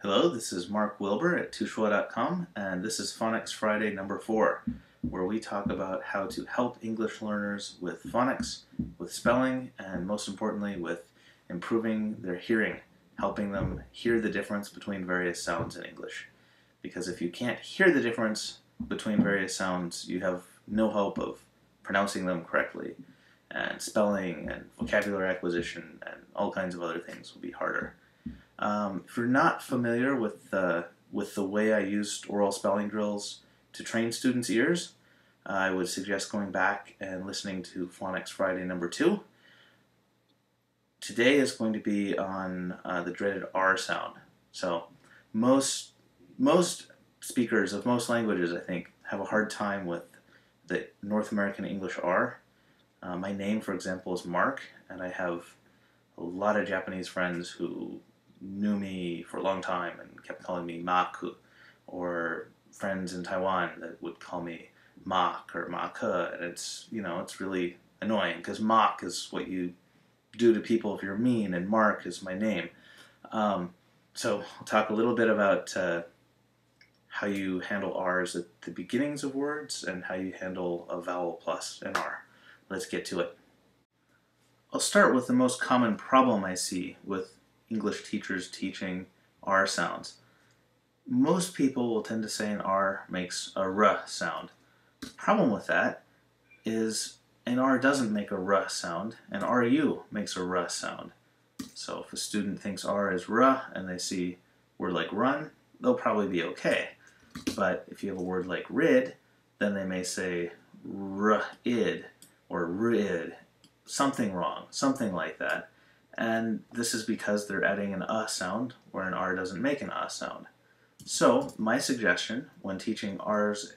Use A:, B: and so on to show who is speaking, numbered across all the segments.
A: Hello, this is Mark Wilbur at tushua.com, and this is Phonics Friday number 4, where we talk about how to help English learners with phonics, with spelling, and most importantly with improving their hearing, helping them hear the difference between various sounds in English. Because if you can't hear the difference between various sounds, you have no hope of pronouncing them correctly, and spelling and vocabulary acquisition and all kinds of other things will be harder. If you're not familiar with the way I used oral spelling drills to train students' ears, I would suggest going back and listening to Phonics Friday number 2. Today is going to be on the dreaded R sound. So most speakers of most languages, I think, have a hard time with the North American English R. My name, for example, is Mark, and I have a lot of Japanese friends who knew me for a long time and kept calling me Maku, or friends in Taiwan that would call me Mak or Maka, and it's really annoying because Mak is what you do to people if you're mean, and Mark is my name. So I'll talk a little bit about how you handle R's at the beginnings of words and how you handle a vowel plus an R. Let's get to it. I'll start with the most common problem I see with English teachers teaching R sounds. Most people will tend to say an R makes a R sound. The problem with that is an R doesn't make a R sound, an RU makes a R sound. So if a student thinks R is R and they see a word like run, they'll probably be okay. But if you have a word like rid, then they may say R-id or rid, something wrong, something like that. And this is because they're adding an sound where an R doesn't make an sound. So my suggestion when teaching R's,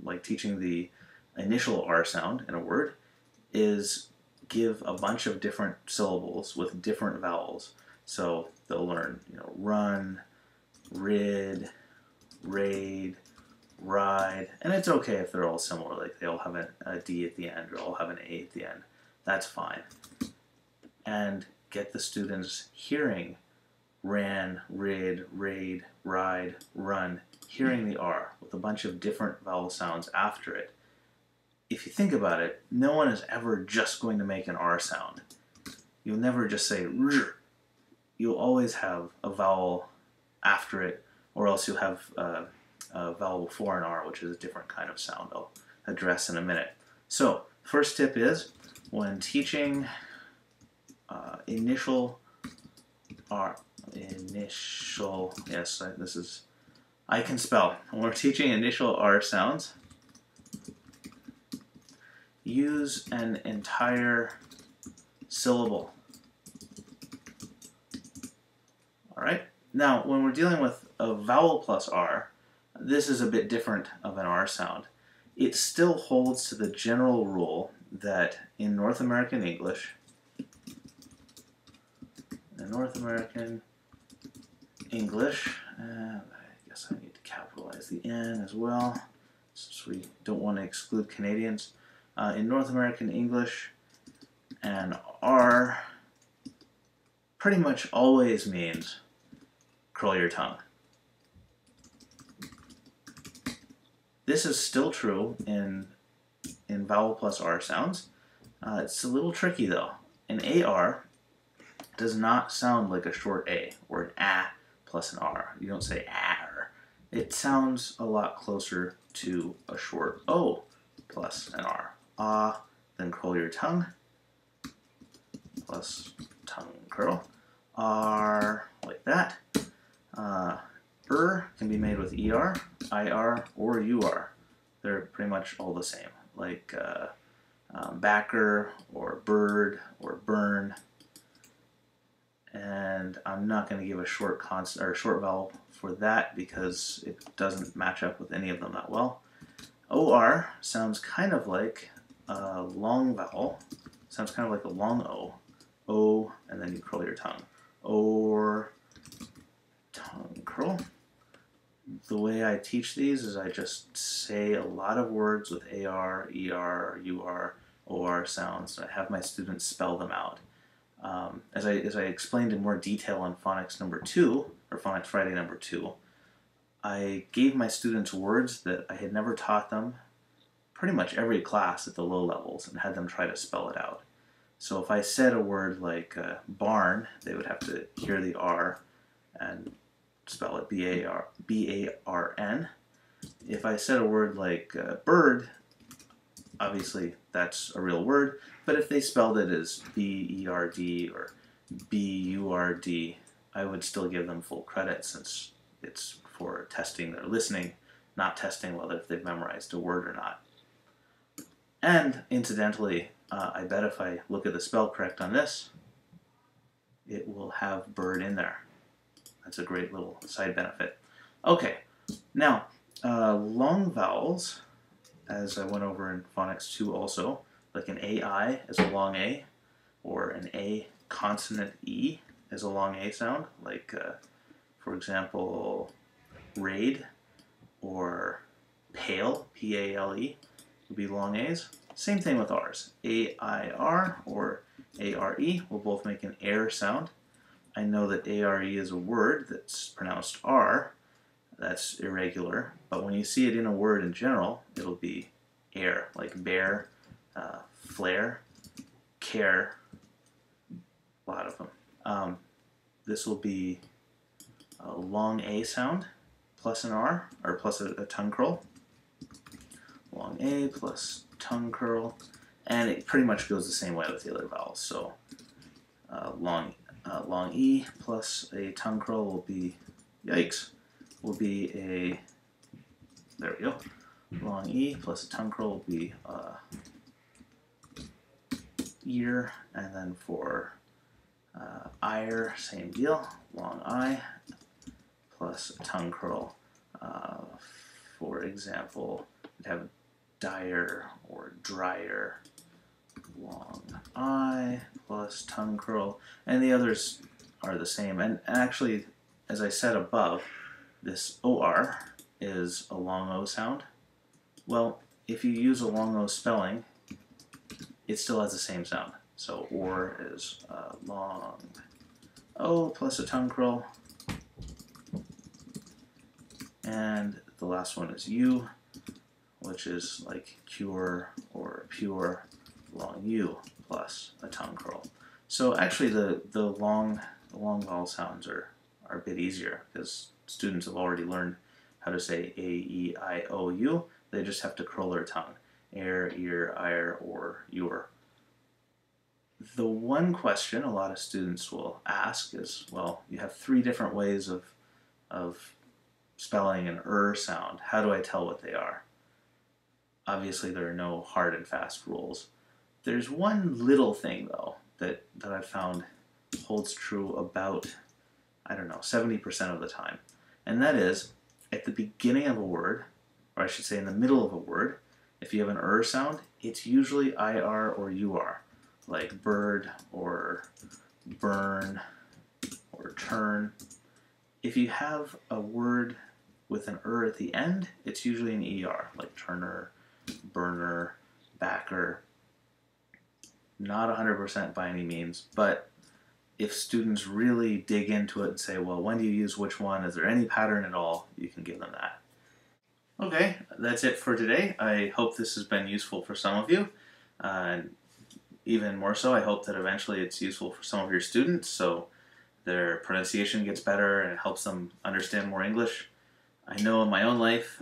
A: like teaching the initial R sound in a word, is give a bunch of different syllables with different vowels. So they'll learn, run, rid, raid, ride, and it's okay if they're all similar, like they all have a D at the end or all have an A at the end. That's fine. And get the students hearing ran, rid, raid, ride, run, hearing the R with a bunch of different vowel sounds after it. If you think about it, no one is ever just going to make an R sound. You'll never just say R. You'll always have a vowel after it, or else you'll have a vowel before an R, which is a different kind of sound I'll address in a minute. So, first tip is, when teaching initial R, yes, I can spell. When we're teaching initial R sounds, use an entire syllable. Alright? Now, when we're dealing with a vowel plus R, this is a bit different of an R sound. It still holds to the general rule that in North American English, I guess I need to capitalize the N as well, since we don't want to exclude Canadians. In North American English, an R pretty much always means curl your tongue. This is still true in vowel plus R sounds. It's a little tricky though. An AR does not sound like a short A or an A plus an R. You don't say AR. It sounds a lot closer to a short O plus an R. Ah, then curl your tongue plus tongue curl. R, like that. Can be made with ER, IR, or UR. They're pretty much all the same, like backer, or bird, or burn. And I'm not going to give a short vowel for that because it doesn't match up with any of them that well. OR sounds kind of like a long vowel. Sounds kind of like a long O. O, and then you curl your tongue. Or tongue curl. The way I teach these is I just say a lot of words with AR, ER, UR, OR sounds, and I have my students spell them out. As I explained in more detail on Phonics number 2, or Phonics Friday number 2, I gave my students words that I had never taught them pretty much every class at the low levels and had them try to spell it out. So if I said a word like barn, they would have to hear the R and spell it B-A-R-N. If I said a word like bird, obviously that's a real word, but if they spelled it as B-E-R-D or B-U-R-D, I would still give them full credit since it's for testing their listening, not testing whether if they've memorized a word or not. And incidentally, I bet if I look at the spell correct on this, it will have bird in there. That's a great little side benefit. Okay, now long vowels, as I went over in Phonics 2 also, like an AI is a long A, or an A consonant E is a long A sound, like for example, raid or pale, P-A-L-E, would be long A's. Same thing with R's. A-I-R or A-R-E will both make an air sound. I know that A-R-E is a word that's pronounced R. That's irregular, but when you see it in a word in general, it'll be air, like bear, flare, care, a lot of them. This will be a long A sound plus an R, or plus a tongue curl. Long A plus tongue curl, and it pretty much goes the same way with the other vowels. So long E plus a tongue curl will be, yikes, will be a, there we go, long E plus a tongue curl will be ear, and then for ire, same deal, long I plus a tongue curl. For example, we'd have dire or dryer, long I plus tongue curl, and the others are the same. And actually, as I said above, this OR is a long O sound. Well, if you use a long O spelling, it still has the same sound. So or is long O plus a tongue curl, and the last one is U, which is like cure or pure, long U plus a tongue curl. So actually the long vowel sounds are a bit easier because students have already learned how to say A, E, I, O, U. They just have to curl their tongue. Air, ear, ire, or your. The one question a lot of students will ask is, well, you have 3 different ways of spelling an sound. How do I tell what they are? Obviously, there are no hard and fast rules. There's one little thing, though, that I've found holds true about, I don't know, 70% of the time. And that is, at the beginning of a word, or I should say in the middle of a word, if you have an sound, it's usually IR or UR, like bird or burn or turn. If you have a word with an at the end, it's usually an ER, like turner, burner, backer. Not 100% by any means, but if students really dig into it and say, well, when do you use which one? Is there any pattern at all? You can give them that. Okay, that's it for today. I hope this has been useful for some of you. And even more so, I hope that eventually it's useful for some of your students so their pronunciation gets better and it helps them understand more English. I know in my own life,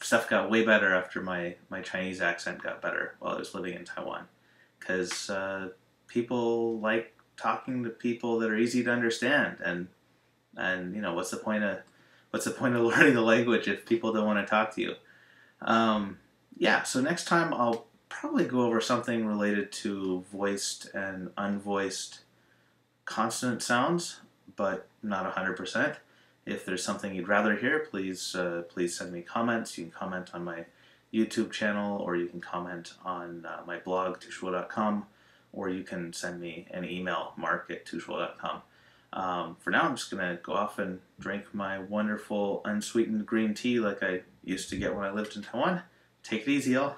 A: stuff got way better after my Chinese accent got better while I was living in Taiwan. Because people like talking to people that are easy to understand, and you know, what's the point of learning a language if people don't want to talk to you? Yeah, so next time I'll probably go over something related to voiced and unvoiced consonant sounds, but not 100%. If there's something you'd rather hear, please send me comments. You can comment on my YouTube channel, or you can comment on my blog, tushuo.com, or you can send me an email, mark@tushuo.com. For now, I'm just going to go off and drink my wonderful unsweetened green tea like I used to get when I lived in Taiwan. Take it easy, y'all.